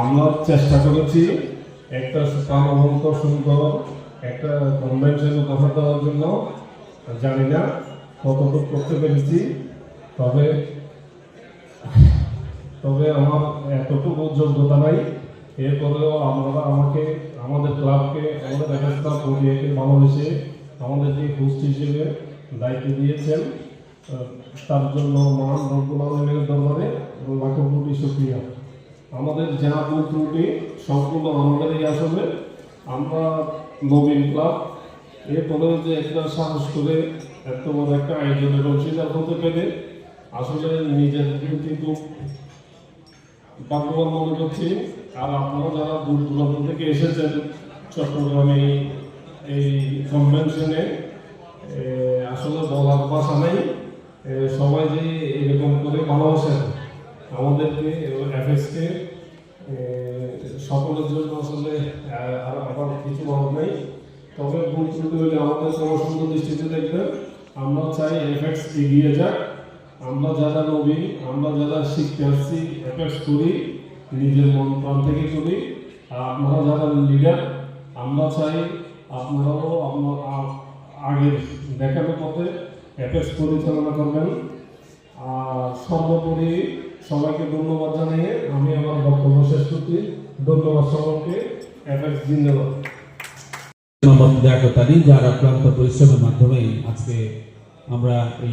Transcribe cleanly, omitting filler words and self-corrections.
আমরা চেষ্টা করেছি একটা প্রাণবন্ত সুন্দর একটা কনভেনশন উপহার দেওয়ার জন্য। জানি না কতটুকু করতে পেরেছি, তবে তবে আমার এতটুকু যোগ্যতা নাই। এরপরেও আপনারা আমাদের ক্লাবকে, আমাদের এফএস ক্লাব পরিবারকে ভালোবেসে আমাদেরকে হোস্ট হিসেবে দায়িত্ব দিয়েছেন। তার জন্য মহান রব্বুল আলামিনের দরবারে লাখো কোটি শুকরিয়া। আমাদের যা ভুল ত্রুটি সবগুলো আমাদেরই আসলে। আমরা নবীন ক্লাব, এরপরেও যে একটা সাহস করে এত বড় একটা আয়োজনের অংশীদার হতে পেরে আসলে নিজের কিন্তু ভাগ্যবান মনে করছি। আর আপনারা যারা দূর দূরান্ত থেকে এসেছেন চট্টগ্রামে এই কনভেনশনে, আসলে বলার ভাষা নেই। সবাই যে এরকম করে ভালোবাসেন আমাদেরকে, এফএসকে, সকলের জন্য আসলে আর আবার কিছু বলার নেই। তবে ভুল ত্রুটি হলে আমাদের সুন্দর দৃষ্টিতে দেখবেন। আমরা চাই এফএক্স এগিয়ে যাক। আমরা যারা নবী, আমরা যারা শিখতে আসছি, এফএক্স করি, নিজের মন প্রাণ থেকে করি। আর আপনারা যারা লিডার, আমরা চাই আপনারাও আপনার আগের দেখানো পথে এফএক্স পরিচালনা করবেন। আর সর্বোপরি সবাইকে ধন্যবাদ জানিয়ে আমি আমার বক্তব্য শেষ করছি। ধন্যবাদ সবাইকে। এফএক্স জিন্দাবাদ। যার অক্লান্ত পরিশ্রমের মাধ্যমে আজকে আমরা এই